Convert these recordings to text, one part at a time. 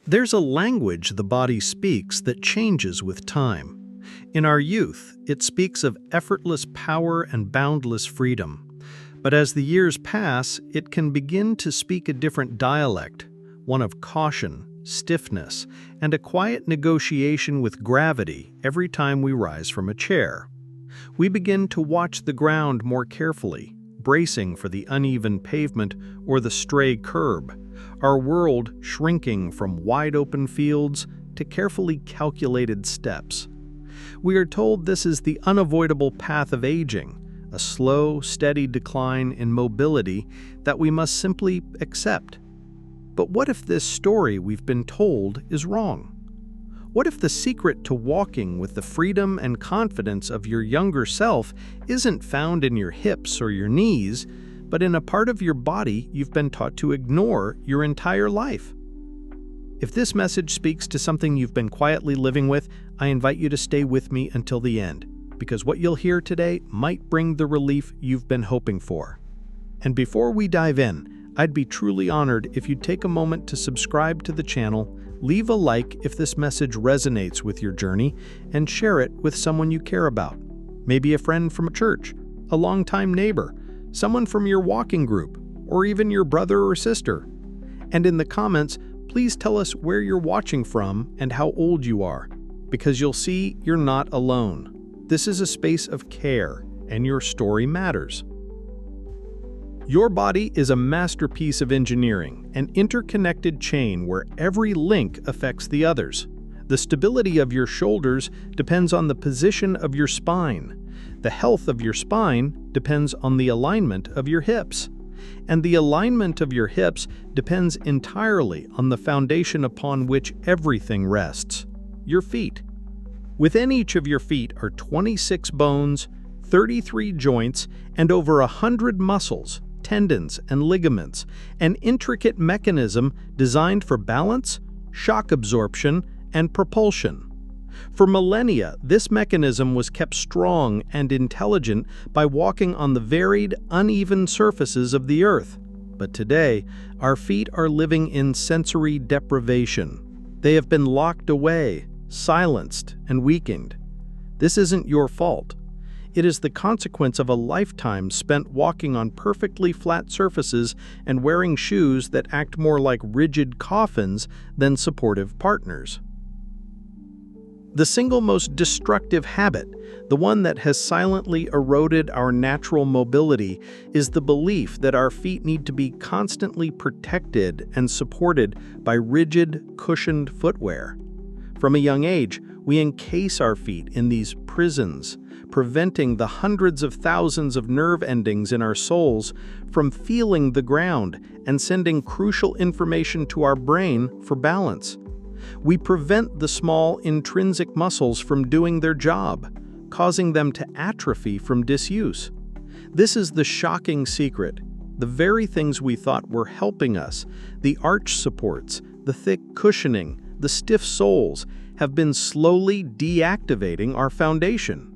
There's a language the body speaks that changes with time. In our youth, it speaks of effortless power and boundless freedom. But as the years pass, it can begin to speak a different dialect, one of caution, stiffness, and a quiet negotiation with gravity every time we rise from a chair. We begin to watch the ground more carefully, bracing for the uneven pavement or the stray curb, our world shrinking from wide-open fields to carefully calculated steps. We are told this is the unavoidable path of aging, a slow, steady decline in mobility that we must simply accept. But what if this story we've been told is wrong? What if the secret to walking with the freedom and confidence of your younger self isn't found in your hips or your knees, but in a part of your body you've been taught to ignore your entire life? If this message speaks to something you've been quietly living with, I invite you to stay with me until the end, because what you'll hear today might bring the relief you've been hoping for. And before we dive in, I'd be truly honored if you'd take a moment to subscribe to the channel, leave a like if this message resonates with your journey, and share it with someone you care about. Maybe a friend from a church, a longtime neighbor, someone from your walking group, or even your brother or sister. And in the comments, please tell us where you're watching from and how old you are, because you'll see you're not alone. This is a space of care, and your story matters. Your body is a masterpiece of engineering, an interconnected chain where every link affects the others. The stability of your shoulders depends on the position of your spine. The health of your spine depends on the alignment of your hips. And the alignment of your hips depends entirely on the foundation upon which everything rests, your feet. Within each of your feet are 26 bones, 33 joints, and over 100 muscles, tendons, and ligaments, an intricate mechanism designed for balance, shock absorption, and propulsion. For millennia, this mechanism was kept strong and intelligent by walking on the varied, uneven surfaces of the earth. But today, our feet are living in sensory deprivation. They have been locked away, silenced, and weakened. This isn't your fault. It is the consequence of a lifetime spent walking on perfectly flat surfaces and wearing shoes that act more like rigid coffins than supportive partners. The single most destructive habit, the one that has silently eroded our natural mobility, is the belief that our feet need to be constantly protected and supported by rigid, cushioned footwear. From a young age, we encase our feet in these prisons, preventing the hundreds of thousands of nerve endings in our soles from feeling the ground and sending crucial information to our brain for balance. We prevent the small intrinsic muscles from doing their job, causing them to atrophy from disuse. This is the shocking secret. The very things we thought were helping us, the arch supports, the thick cushioning, the stiff soles, have been slowly deactivating our foundation.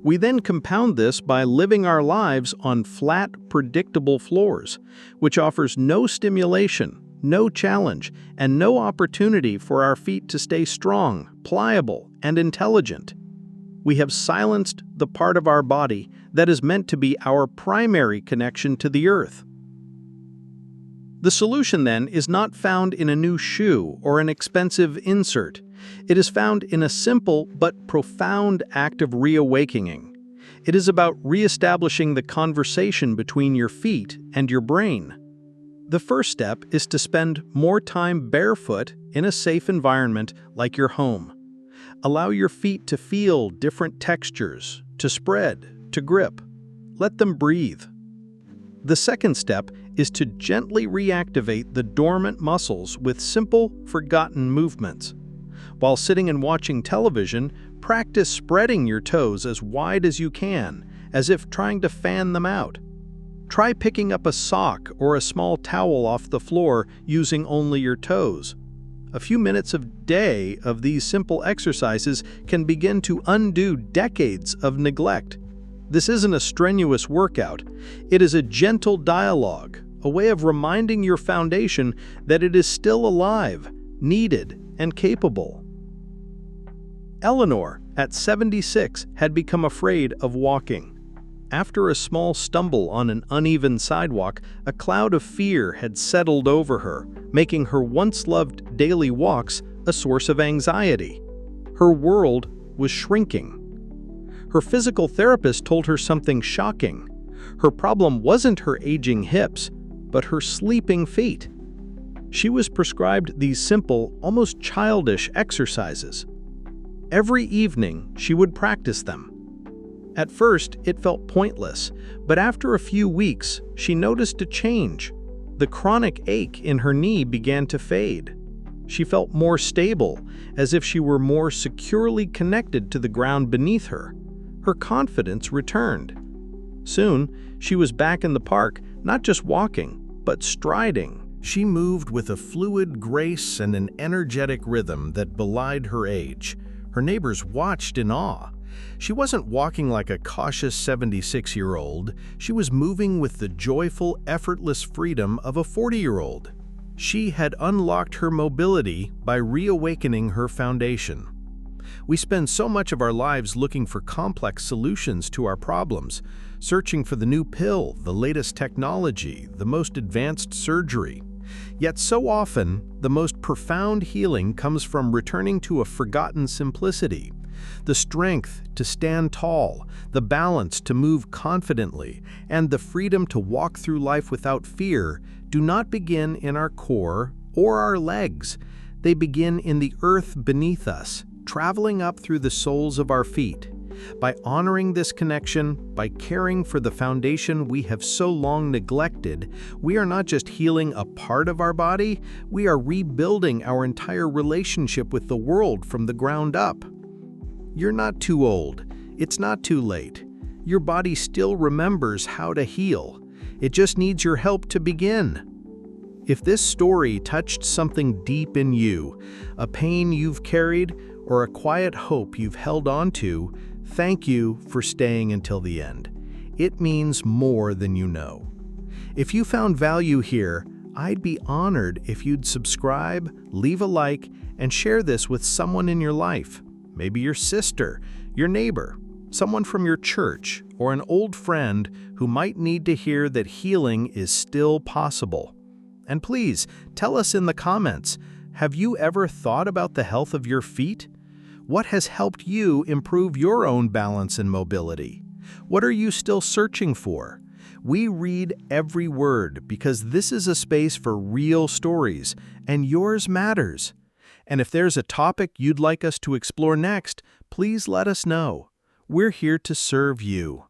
We then compound this by living our lives on flat, predictable floors, which offers no stimulation, no challenge, and no opportunity for our feet to stay strong, pliable, and intelligent. We have silenced the part of our body that is meant to be our primary connection to the earth. The solution, then, is not found in a new shoe or an expensive insert. It is found in a simple but profound act of reawakening. It is about reestablishing the conversation between your feet and your brain. The first step is to spend more time barefoot in a safe environment like your home. Allow your feet to feel different textures, to spread, to grip. Let them breathe. The second step is to gently reactivate the dormant muscles with simple, forgotten movements. While sitting and watching television, practice spreading your toes as wide as you can, as if trying to fan them out. Try picking up a sock or a small towel off the floor using only your toes. A few minutes a day of these simple exercises can begin to undo decades of neglect. This isn't a strenuous workout. It is a gentle dialogue, a way of reminding your foundation that it is still alive, needed, and capable. Eleanor, at 76, had become afraid of walking. After a small stumble on an uneven sidewalk, a cloud of fear had settled over her, making her once-loved daily walks a source of anxiety. Her world was shrinking. Her physical therapist told her something shocking. Her problem wasn't her aging hips, but her sleeping feet. She was prescribed these simple, almost childish exercises. Every evening, she would practice them. At first, it felt pointless, but after a few weeks, she noticed a change. The chronic ache in her knee began to fade. She felt more stable, as if she were more securely connected to the ground beneath her. Her confidence returned. Soon, she was back in the park, not just walking, but striding. She moved with a fluid grace and an energetic rhythm that belied her age. Her neighbors watched in awe. She wasn't walking like a cautious 76-year-old. She was moving with the joyful, effortless freedom of a 40-year-old. She had unlocked her mobility by reawakening her foundation. We spend so much of our lives looking for complex solutions to our problems, searching for the new pill, the latest technology, the most advanced surgery. Yet so often, the most profound healing comes from returning to a forgotten simplicity. The strength to stand tall, the balance to move confidently, and the freedom to walk through life without fear do not begin in our core or our legs. They begin in the earth beneath us, traveling up through the soles of our feet. By honoring this connection, by caring for the foundation we have so long neglected, we are not just healing a part of our body, we are rebuilding our entire relationship with the world from the ground up. You're not too old. It's not too late. Your body still remembers how to heal. It just needs your help to begin. If this story touched something deep in you, a pain you've carried, or a quiet hope you've held on to, thank you for staying until the end. It means more than you know. If you found value here, I'd be honored if you'd subscribe, leave a like, and share this with someone in your life. Maybe your sister, your neighbor, someone from your church, or an old friend who might need to hear that healing is still possible. And please, tell us in the comments, have you ever thought about the health of your feet? What has helped you improve your own balance and mobility? What are you still searching for? We read every word because this is a space for real stories, and yours matters. And if there's a topic you'd like us to explore next, please let us know. We're here to serve you.